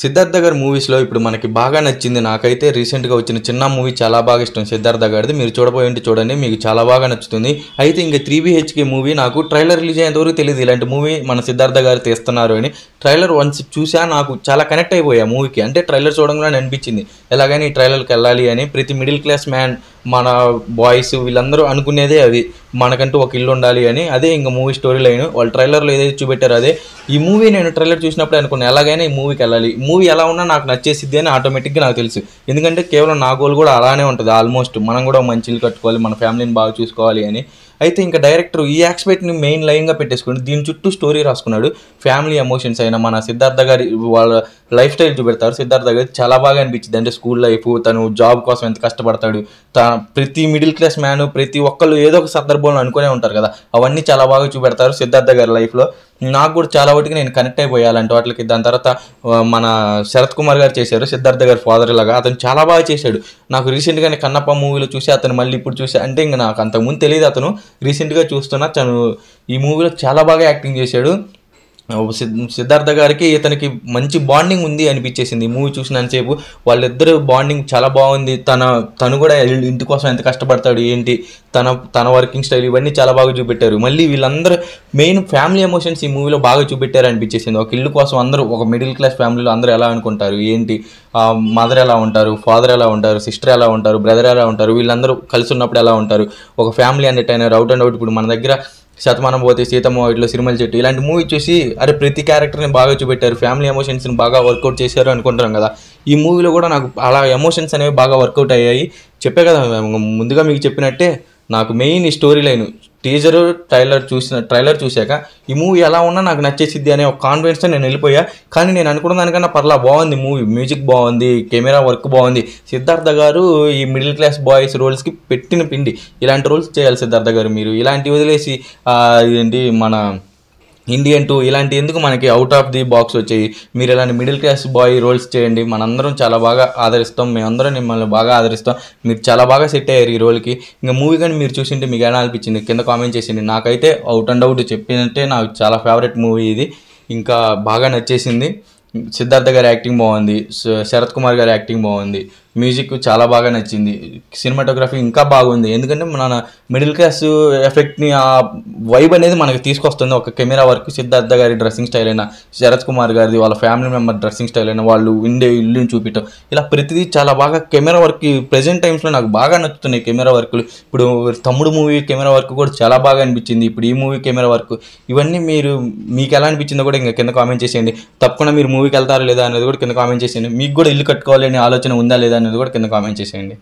సిద్ధార్థ గారి మూవీస్లో ఇప్పుడు మనకి బాగా నచ్చింది నాకైతే రీసెంట్గా వచ్చిన చిన్న మూవీ చాలా బాగా ఇష్టం సిద్ధార్థ గారిది. మీరు చూడబోయింటే చూడండి, మీకు చాలా బాగా నచ్చుతుంది. అయితే ఇంకా 3BHK మూవీ నాకు ట్రైలర్ రిలీజ్ అయ్యేంతవరకు తెలియదు ఇలాంటి మూవీ మన సిద్ధార్థ గారు తీస్తున్నారు అని. ట్రైలర్ వన్స్ చూసా, నాకు చాలా కనెక్ట్ అయిపోయా మూవీకి. అంటే ట్రైలర్ చూడంగానే అనిపించింది ఎలాగైనా ఈ ట్రైలర్కి వెళ్ళాలి అని. ప్రతి మిడిల్ క్లాస్ మ్యాన్, మన బాయ్స్ వీళ్ళందరూ అనుకునేదే అది, మనకంటూ ఒక ఇల్లు ఉండాలి అని. అదే ఇంకా మూవీ స్టోరీ లైన్ వాళ్ళు ట్రైలర్లో ఏదైతే చూపెట్టారో అదే ఈ మూవీ. నేను ట్రైలర్ చూసినప్పుడు అనుకున్నాను ఎలాగైనా ఈ మూవీకి వెళ్ళాలి, మూవీ ఎలా ఉన్నా నాకు నచ్చేసిద్ది అని ఆటోమేటిక్గా నాకు తెలుసు. ఎందుకంటే కేవలం నా గోల్ కూడా అలానే ఉంటుంది ఆల్మోస్ట్. మనం కూడా మంచి ఇల్లు కట్టుకోవాలి, మన ఫ్యామిలీని బాగా చూసుకోవాలి అని. అయితే ఇంకా డైరెక్టర్ ఈ ఆస్పెక్ట్ని మెయిన్ లైన్గా పెట్టేసుకుని దీని చుట్టూ స్టోరీ రాసుకున్నాడు. ఫ్యామిలీ ఎమోషన్స్ అయినా మన సిద్ధార్థ గారి వాళ్ళ లైఫ్ స్టైల్ చూపెడతారు. సిద్ధార్థ గారి చాలా బాగా అనిపించింది. అంటే స్కూల్ లైఫ్, తను జాబ్ కోసం ఎంత కష్టపడతాడు, ప్రతి మిడిల్ క్లాస్ మ్యాన్ ప్రతి ఒక్కళ్ళు ఏదో ఒక సందర్భంలో అనుకునే ఉంటారు కదా, అవన్నీ చాలా బాగా చూపెడతారు సిద్ధార్థ గారి లైఫ్లో. నాకు కూడా చాలా వాటికి నేను కనెక్ట్ అయిపోయాలంటే వాటికి. దాని తర్వాత మన శరత్ కుమార్ గారు చేశారు సిద్ధార్థ గారి ఫాదర్ లాగా, అతను చాలా బాగా చేశాడు. నాకు రీసెంట్గానే కన్నప్ప మూవీలో చూసి అతను మళ్ళీ ఇప్పుడు చూసి, అంటే ఇంకా నాకు అంతకుముందు తెలియదు, అతను రీసెంట్గా చూస్తున్నా. తను ఈ మూవీలో చాలా బాగా యాక్టింగ్ చేశాడు. సిద్ధార్థ గారికి ఇతనికి మంచి బాండింగ్ ఉంది అనిపించేసింది ఈ మూవీ చూసినంతసేపు. వాళ్ళిద్దరు బాండింగ్ చాలా బాగుంది. తను కూడా ఇంటి కోసం ఎంత కష్టపడతాడు ఏంటి, తన వర్కింగ్ స్టైల్ ఇవన్నీ చాలా బాగా చూపెట్టారు. మళ్ళీ వీళ్ళందరూ మెయిన్ ఫ్యామిలీ ఎమోషన్స్ ఈ మూవీలో బాగా చూపెట్టారు అనిపించేసింది. ఒక ఇల్లు కోసం అందరూ, ఒక మిడిల్ క్లాస్ ఫ్యామిలీలో అందరూ ఎలా అనుకుంటారు ఏంటి, మదర్ ఎలా ఉంటారు, ఫాదర్ ఎలా ఉంటారు, సిస్టర్ ఎలా ఉంటారు, బ్రదర్ ఎలా ఉంటారు, వీళ్ళందరూ కలిసి ఉన్నప్పుడు ఎలా ఉంటారు, ఒక family entertainer out and out. ఇప్పుడు మన దగ్గర శతమానం పోతే సీతమ్మ ఇట్లా సినిమాల చెట్టు ఇలాంటి మూవీ చూసి అరే ప్రతి క్యారెక్టర్ని బాగా చూపెట్టారు, ఫ్యామిలీ ఎమోషన్స్ని బాగా వర్కౌట్ చేశారు అనుకుంటాం కదా. ఈ మూవీలో కూడా నాకు అలా ఎమోషన్స్ అనేవి బాగా వర్కౌట్ అయ్యాయి. చెప్పే కదా ముందుగా మీకు చెప్పినట్టే, నాకు మెయిన్ ఈ స్టోరీ లైన్ ట్రైలర్ చూశాక ఈ మూవీ ఎలా ఉన్నా నాకు నచ్చేసిద్ది అనే ఒక కాన్ఫిడెన్స్తో నేను వెళ్ళిపోయా. కానీ నేను అనుకున్న దానికన్నా బాగుంది మూవీ. మ్యూజిక్ బాగుంది, కెమెరా వర్క్ బాగుంది. సిద్ధార్థ గారు ఈ మిడిల్ క్లాస్ బాయ్స్ రోల్స్కి పెట్టిన పిండి. ఇలాంటి రోల్స్ చేయాలి సిద్ధార్థ గారు. మీరు ఇలాంటి వదిలేసి ఇదేంటి మన ఇండియన్ 2 ఇలాంటి ఎందుకు మనకి అవుట్ ఆఫ్ ది బాక్స్ వచ్చాయి. మీరు ఇలాంటి మిడిల్ క్లాస్ బాయ్ రోల్స్ చేయండి, మనందరం చాలా బాగా ఆదరిస్తాం, మేమందరం మిమ్మల్ని బాగా ఆదరిస్తాం. మీరు చాలా బాగా సెట్ అయ్యారు ఈ రోల్కి. ఇంకా మూవీ కానీ మీరు చూసింటే మీకు ఎలా అనిపించింది కింద కామెంట్ చేసింది. నాకైతే అవుట్ అండ్ అవుట్ చెప్పినట్టే నాకు చాలా ఫేవరెట్ మూవీ ఇది. ఇంకా బాగా నచ్చేసింది. సిద్ధార్థ గారి యాక్టింగ్ బాగుంది, శరత్ కుమార్ గారి యాక్టింగ్ బాగుంది, మ్యూజిక్ చాలా బాగా నచ్చింది, సినిమాటోగ్రఫీ ఇంకా బాగుంది. ఎందుకంటే మన మిడిల్ క్లాస్ ఎఫెక్ట్ని, ఆ వైబ్ అనేది మనకి తీసుకొస్తుంది ఒక కెమెరా వర్క్. సిద్ధార్థ గారి డ్రెస్సింగ్ స్టైల్ అయినా, శరత్ కుమార్ గారిది వాళ్ళ ఫ్యామిలీ మెంబర్ డ్రెస్సింగ్ స్టైల్ అయినా, వాళ్ళు ఇల్లుని చూపించడం, ఇలా ప్రతిదీ చాలా బాగా కెమెరా వర్క్ ప్రెజెంట్ టైమ్స్లో నాకు బాగా నచ్చుతున్నాయి కెమెరా వర్క్లు. ఇప్పుడు తమ్ముడు మూవీ కెమెరా వర్క్ కూడా చాలా బాగా అనిపించింది. ఇప్పుడు ఈ మూవీ కెమెరా వర్క్ ఇవన్నీ మీకు ఎలా అనిపించిందో కూడా ఇంకా కింద కామెంట్ చేసేయండి. తప్పకుండా మీరు మూవీకి వెళ్తారా లేదా అనేది కూడా కింద కామెంట్ చేసేయండి. మీకు కూడా ఇల్లు కట్టుకోవాలనే ఆలోచన ఉందా లేదా అనేది కూడా కింద కామెంట్ చేసేయండి.